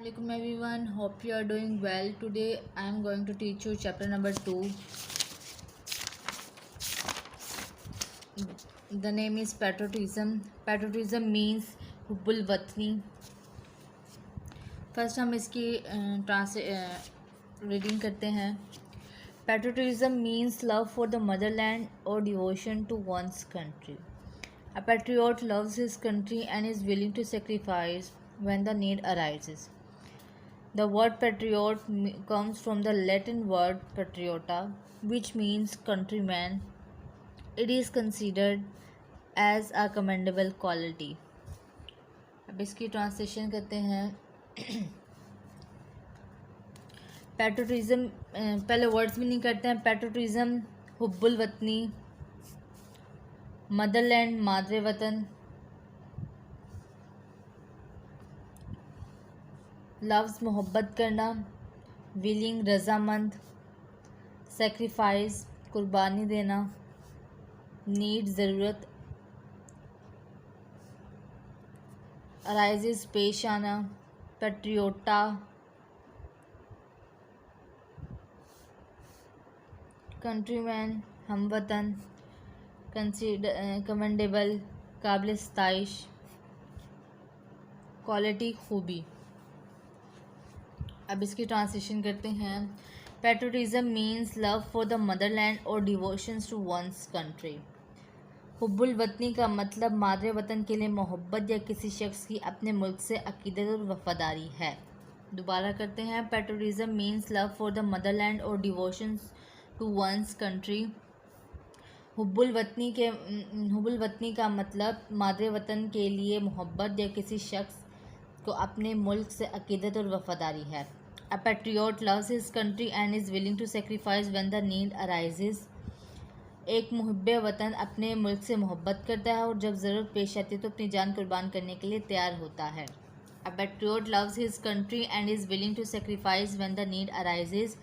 Assalamualaikum everyone. Hope you are doing well. Today I am going to teach you chapter number 2. The name is patriotism. Patriotism means हुब्बुल वतनी. First हम इसकी reading करते हैं. Patriotism means love for the motherland or devotion to one's country. A patriot loves his country and is willing to sacrifice when the need arises. The word patriot comes from the Latin word patriota, which means countryman. It is considered as a commendable quality. अब इसकी translation करते हैं. Patriotism पहले words भी नहीं करते हैं. Patriotism हुब्बुल वतनी, Motherland मादरे वतन, लव्स मोहब्बत करना, विलिंग रजामंद, सेक्रीफाइस कुर्बानी देना, नीड ज़रूरत, अराइजेस पेश आना, पेट्रियोटा कंट्रीमैन हमवतन, कमेंडेबल काबिल सताइश, क्वालिटी खूबी. अब इसकी ट्रांसलेशन करते हैं. Patriotism means love for the Motherland और डिवोशंस टू वंस कंट्री. हुब्बुल वतनी का मतलब मादरे वतन के लिए मोहब्बत या किसी शख्स की अपने मुल्क से अकीदत और वफादारी है. दोबारा करते हैं. Patriotism means love for the Motherland और डिवोशंस टू वंस कंट्री. हुब्बुल वतनी का मतलब मादरे वतन के लिए मोहब्बत या किसी शख्स को अपने मुल्क से अकीदत और वफादारी है. A patriot loves his country and is willing to sacrifice when the need arises. एक मुहिब्बे वतन अपने मुल्क से मोहब्बत करता है और जब ज़रूरत पेश आती है तो अपनी जान कुर्बान करने के लिए तैयार होता है. A patriot loves his country and is willing to sacrifice when the need arises.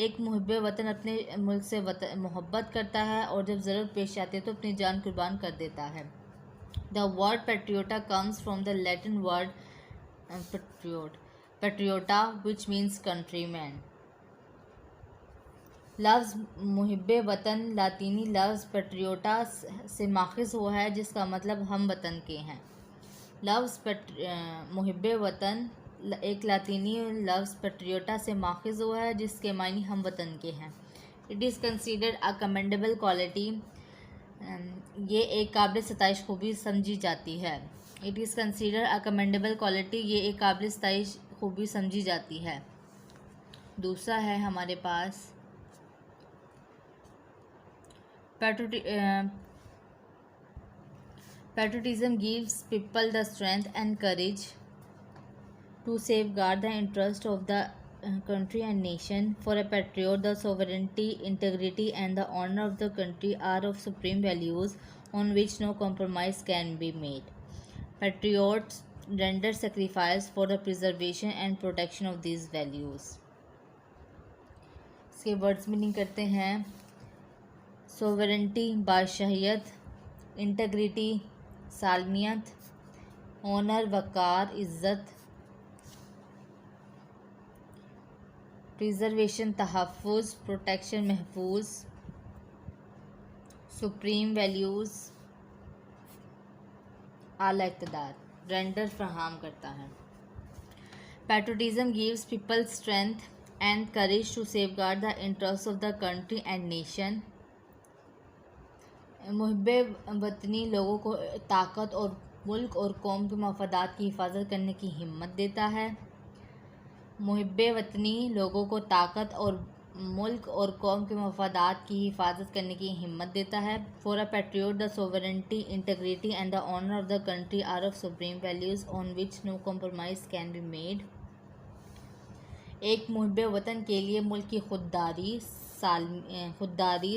एक मुहिब्बे वतन अपने मुल्क से मोहब्बत करता है और जब ज़रूरत पेश आती है तो अपनी जान कुर्बान कर देता है. The word patriota comes from the Latin word patriota, which means countryman. लफ्ज़ मुहिब्बे वतन लातीनी लफ्ज़ पेट्रियोटा से माखिज हुआ है जिसका मतलब हम वतन के हैं. लफ्ज़ मुहिब्बे वतन एक लातीनी लफ्ज़ पेट्रियोटा से माखिज हुआ है जिसके मायने हम वतन के हैं. It is considered a commendable quality. ये एक काबिल सताइश खूबी समझी जाती है. It is considered a commendable quality. ये एक काबिल सताइश खूबी समझी जाती है. दूसरा है हमारे पास patriotism gives people the strength and courage to safeguard the interest of the country and nation. For a patriot, the sovereignty, integrity and the honor of the country are of supreme values on which no compromise can be made. Patriots render sacrifice for the preservation and protection of these values. इसके words meaning करते हैं. Sovereignty बादशाहियत, integrity सालमियत, honour वक़ार इज़्ज़त, preservation तहफ़्फ़ुज़ protection महफूज, supreme values आला इक़्तिदार रेंडर फराहम करता है. Patriotism gives people strength and courage to safeguard the interest of the country and nation. मुहिब्बे वतनी लोगों को ताकत और मुल्क और कौम के मफादात की हिफाजत करने की हिम्मत देता है. मुहिब्बे वतनी लोगों को ताकत और मुल्क और कौम के मफादात की हिफाजत करने की हिम्मत देता है. For a patriot the sovereignty, integrity and the honour of the country are of supreme values on which no compromise can be made. एक मुहिब्बे वतन के लिए मुल्क की खुददारी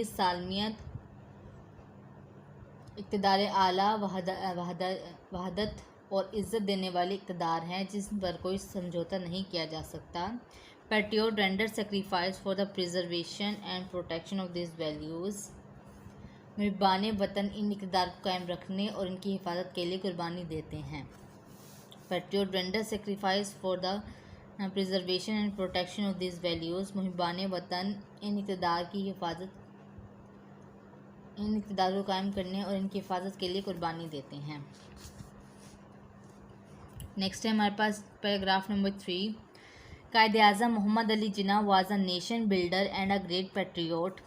सालमियत, इक़्तिदार आला, वहदत और इज़्ज़त देने वाले इक़्तिदार हैं जिस पर कोई समझौता नहीं किया जा सकता. Patriot render sacrifice for the preservation and protection of this values. मुहिब्बान वतन इन इक़्तिदार को कायम रखने और इनकी हिफाजत के लिए कुर्बानी देते हैं. Patriot render sacrifice for the preservation and protection of this values, मुहिबान वतन इन इक़्तिदार को कायम करने और इनकी हिफाजत के लिए कुर्बानी देते हैं। नेक्स्ट है हमारे पास paragraph number 3। Quaid-e-Azam Mohammad Ali Jinnah was a nation builder and a great patriot.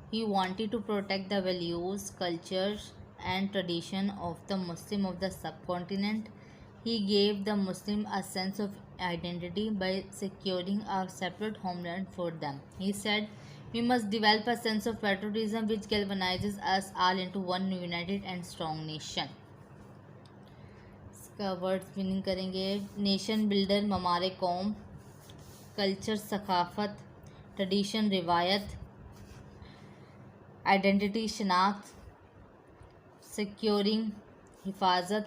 He wanted to protect the values, cultures, and tradition of the Muslim of the subcontinent. He gave the Muslim a sense of identity by securing a separate homeland for them. He said, "We must develop a sense of patriotism which galvanizes us all into one united and strong nation." इसका word meaning करेंगे। Nation builder ममार कौम, culture सकाफ़त, tradition रिवायत, identity शनाख्त, securing हिफाजत,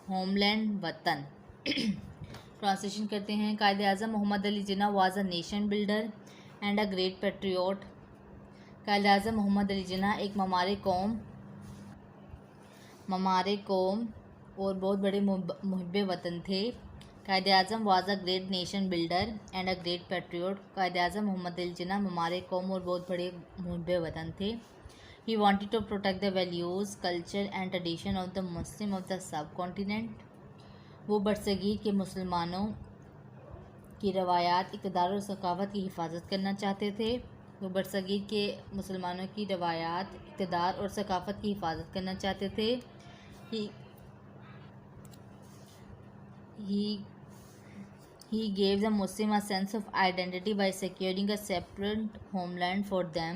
homeland वतन। Translation करते हैं। Quaid-e-Azam Mohammad Ali Jinnah was a nation builder and a great patriot. Quaid-e-Azam Mohammad Ali Jinnah एक ममार कौम और बहुत बड़े मुहिब्बे वतन थे। Quaid-e-Azam was a great nation builder and a great patriot. Quaid-e-Azam Mohammad Ali Jinnah ममार कौम और बहुत बड़े मुहिब्बे वतन थे। He wanted to protect the values, culture and tradition of the Muslim of the subcontinent. वो बरसगीर के मुसलमानों की रवायात, इक़्तिदार और सकाफ़त की हिफाजत करना चाहते थे। वो बरसगीर के मुसलमानों की रवायात, इक़्तिदार और सकाफ़त की हिफाजत करना चाहते थे। He gave the Muslim a sense of identity by securing a separate homeland for them.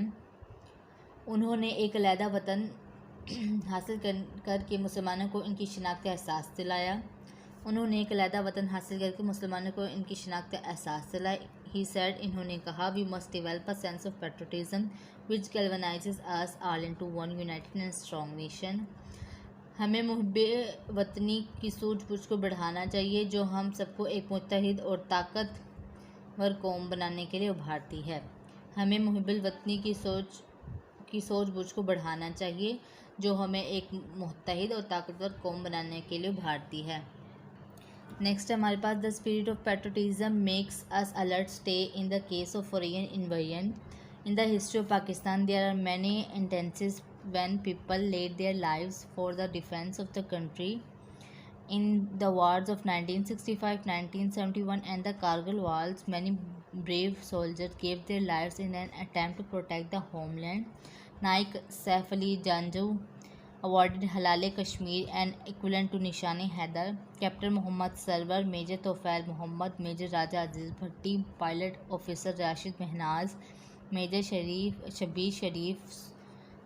उन्होंने एक अलहदा वतन हासिल करके मुसलमानों को इनकी शिनाख्त का एहसास दिलाया। He said, इन्होंने कहा, "We must develop a sense of patriotism which galvanizes us all into one united and strong nation." हमें मुहिब्बे वतनी की सूझबूझ को बढ़ाना चाहिए जो हम सबको एक मुत्तहिद और ताकतवर कौम बनाने के लिए उभारती है। हमें मुहिब्बे वतनी की सूझबूझ को बढ़ाना चाहिए जो हमें एक मुत्तहिद और ताकतवर कौम बनाने के लिए उभारती है। नेक्स्ट हमारे पास the spirit of patriotism makes us alert stay in the case of foreign invasion. In the history of Pakistan there are many instances when people laid their lives for the defense of the country. In the wars of 1965, 1971 and the Kargil wars, many brave soldiers gave their lives in an attempt to protect the homeland. Naik Saif Ali Janju awarded Halal Kashmir and equivalent to Nishan Haidar. Captain Muhammad Sarwar, Major Tofail Muhammad, Major Raja Aziz Bhatti, Pilot Officer Rashid Mehnaz, Major Shabir Sharif,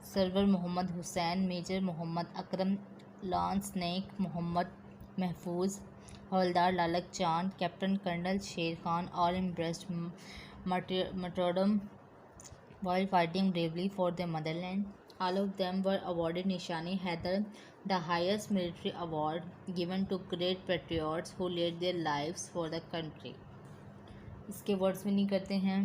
Sarwar Mohammad Hussain, major Mohammad Akram, lance Naik Mohammad Mahfuz, Havaldar Lalak Chand, captain colonel Sher Khan, all embraced martyrdom while fighting bravely for their motherland. All of them were awarded Nishan Haidar, the highest military award given to great patriots who laid their lives for the country. इसके words भी नहीं करते हैं।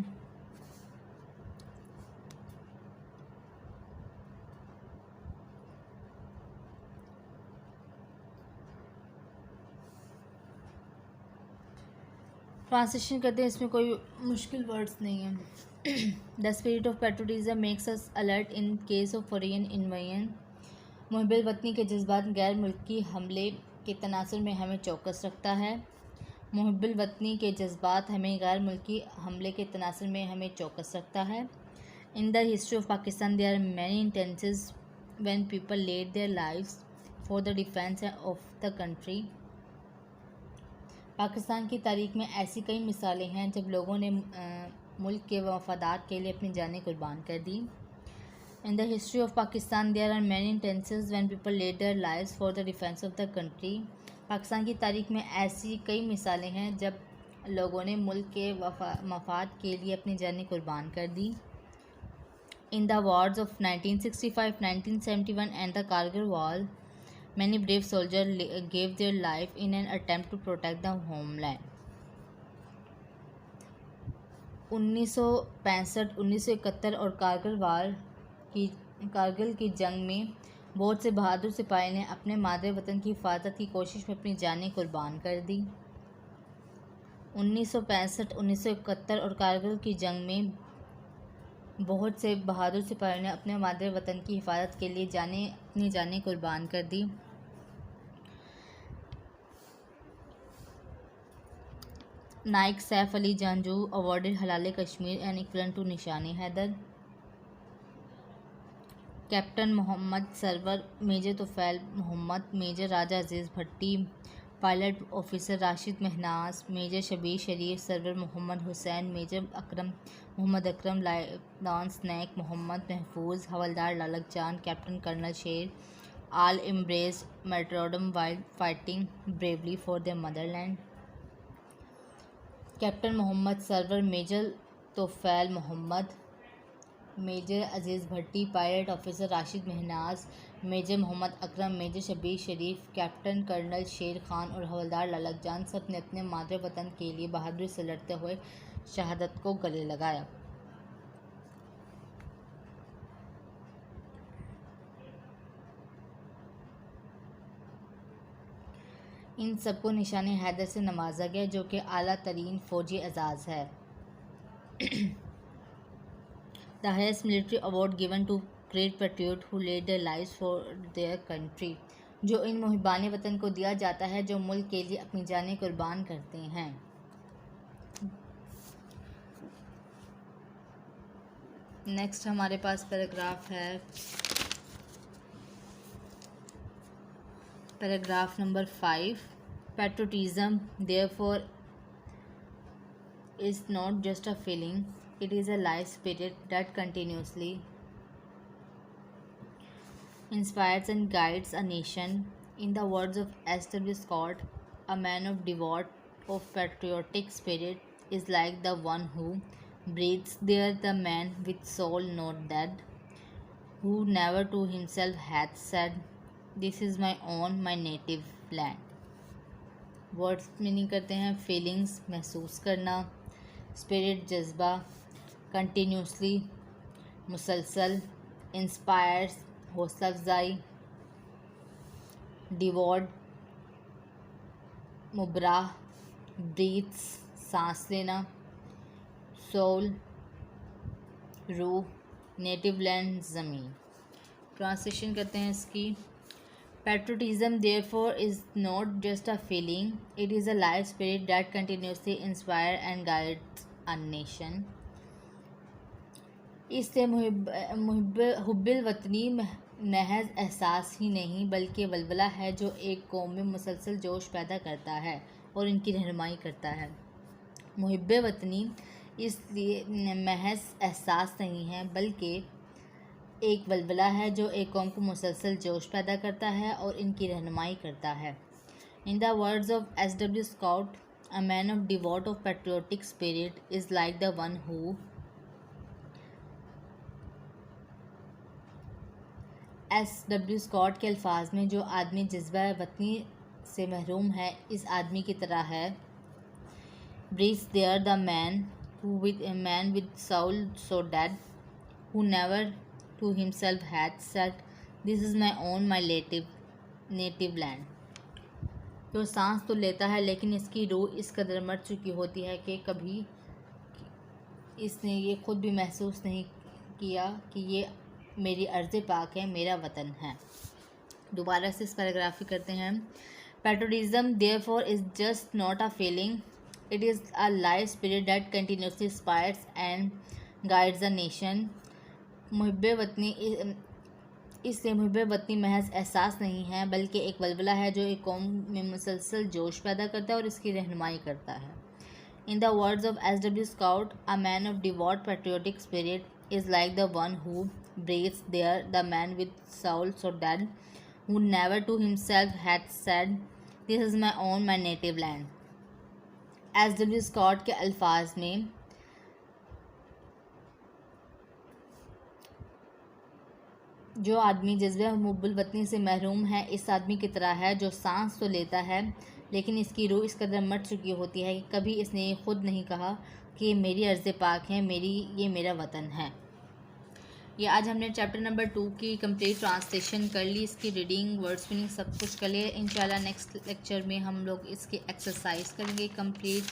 Translation करते हैं, इसमें कोई मुश्किल वर्ड्स नहीं है। The spirit of patriotism makes us alert in case of foreign invasion. मुहिब्बे वतनी के जज्बात गैर मुल्की हमले के तनासुर में हमें चौकस रखता है। मुहिब्बे वतनी के जज्बात हमें गैर मुल्की हमले के तनासुर में हमें चौकस रखता है। In the history of Pakistan there are many instances when people laid their lives for the defence of the country. Pakistan की तारीख में ऐसी कई मिसालें हैं जब लोगों ने मुल्क के वफादात के लिए अपनी जानें कुर्बान कर दी। In the history of Pakistan there are many instances when people laid their lives for the defence of the country. Pakistan की तारीख में ऐसी कई मिसालें हैं जब लोगों ने मुल्क के मफाद के लिए अपनी जानें कुर्बान कर दी। In the wars of 1965, 1971 and the Kargil war, many brave soldiers gave their life in an attempt to protect the homeland. 1965, 1971 और कारगिल की जंग में बहुत से बहादुर सिपाही ने अपने मादरे वतन की हिफाजत की कोशिश में अपनी जानें कुर्बान कर दी। 1965, 1971 और कारगिल की जंग में बहुत से बहादुर सिपाहियों ने अपने मादर वतन की हिफाजत के लिए अपनी जानें कुर्बान कर दी। Naik Saif Ali Janjua awarded Hilal Kashmir and equivalent to Nishan-e Haider. Captain Mohammad Sarwar, major Tufail Mohammad, major Raja Aziz Bhatti, pilot officer Rashid Mehnaz, major Shabir Sharif, Sarwar Mohammad Hussain, major Mohammad Akram, lance Naik Mohammad Mahfuz, Havaldar Lalak Jan, captain colonel Sher, all embrace martyrdom while fighting bravely for their motherland. Captain Mohammad Sarwar, major Tufail Mohammad, major Aziz Bhatti, pilot officer Rashid Mehnaz, major Mohammad Akram, major Shabir Sharif, captain colonel Sher Khan और हवलदार लालक जान सब ने अपने मादर वतन के लिए बहादुरी से लड़ते हुए शहादत को गले लगाया। इन सबको निशानी हैदर से नवाजा गया, जो कि आला तरीन फौजी एजाज़ है। The highest military award given to great patriot who laid their lives for their country, जो इन मुहिबान वतन को दिया जाता है जो मुल्क के लिए अपनी जानें कुर्बान करते हैं। नेक्स्ट हमारे पास पैराग्राफ है, paragraph number 5। Patriotism therefore is not just a feeling, it is a life spirit that continuously inspires and guides a nation. In the words of S.W. Scott, a man of patriotic spirit is like the one who breathes there, the man with soul not dead, who never to himself hath said, this is my own, my native land. Words meaning करते हैं feelings महसूस करना, spirit जज्बा, continuously मुसलसल, inspires हौसला अफजाई, डिवॉर्ड मुबराह, breathes सांस लेना, सोल रूह, नेटिव लैंड ज़मीन। ट्रांसलेशन करते हैं इसकी। Patriotism therefore is not just a feeling, it is a life spirit that continuously inspires and guides a nation. इससे हुब्बिल वतनी महज एहसास ही नहीं बल्कि वलवला है जो एक कौम में मुसलसल जोश पैदा करता है और इनकी रहनुमाई करता है। मुहिब्बे वतनी इसलिए महज एहसास नहीं है बल्कि एक वलवला है जो एक कौम को मुसलसल जोश पैदा करता है और इनकी रहनुमाई करता है। In the words of S.W. Scott, a man of devout of patriotic spirit is like the one who S.W. Scott के अल्फाज में जो आदमी जज्बा वतनी से महरूम है इस आदमी की तरह है। breathes there the man with soul so dead, who never to himself hath said, this is my own, my native land. तो सांस तो लेता है लेकिन इसकी रूह इस कदर मर चुकी होती है कि कभी इसने ये खुद भी महसूस नहीं किया कि ये मेरी अर्ज़ पाक है, मेरा वतन है। दोबारा से इस पैराग्राफ को करते हैं। Patriotism therefore is just not a feeling, it is a life spirit that continuously inspires and guides a nation. मुहिब्बे वतनी इससे मुहिब्बे वतनी महज एहसास नहीं है बल्कि एक वलवला है जो एक कौम में मुसलसल जोश पैदा करता है और इसकी रहनुमाई करता है। In the words of S.W. Scott, a man of devout patriotic spirit is like the one who breathes there, the man with soul so dead, who never to himself hath said, this is my own, my native land. S.W. Scott के अल्फाज में जो आदमी जज्बे मुब्बिल वतनी से महरूम है इस आदमी की तरह है जो सांस तो लेता है लेकिन इसकी रूह इस कदर मर चुकी होती है कि कभी इसने ये खुद नहीं कहा कि ये मेरी अर्ज़ पाक है, ये मेरा वतन है। ये आज हमने चैप्टर नंबर 2 की कंप्लीट ट्रांसलेशन कर ली, इसकी रीडिंग वर्ड्स मीनिंग सब कुछ कर लिया। इंशाल्लाह नेक्स्ट लेक्चर में हम लोग इसकी एक्सरसाइज करेंगे कंप्लीट।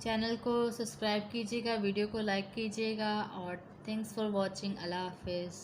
चैनल को सब्सक्राइब कीजिएगा, वीडियो को लाइक कीजिएगा और थैंक्स फॉर वॉचिंग। अल्लाह हाफिज़।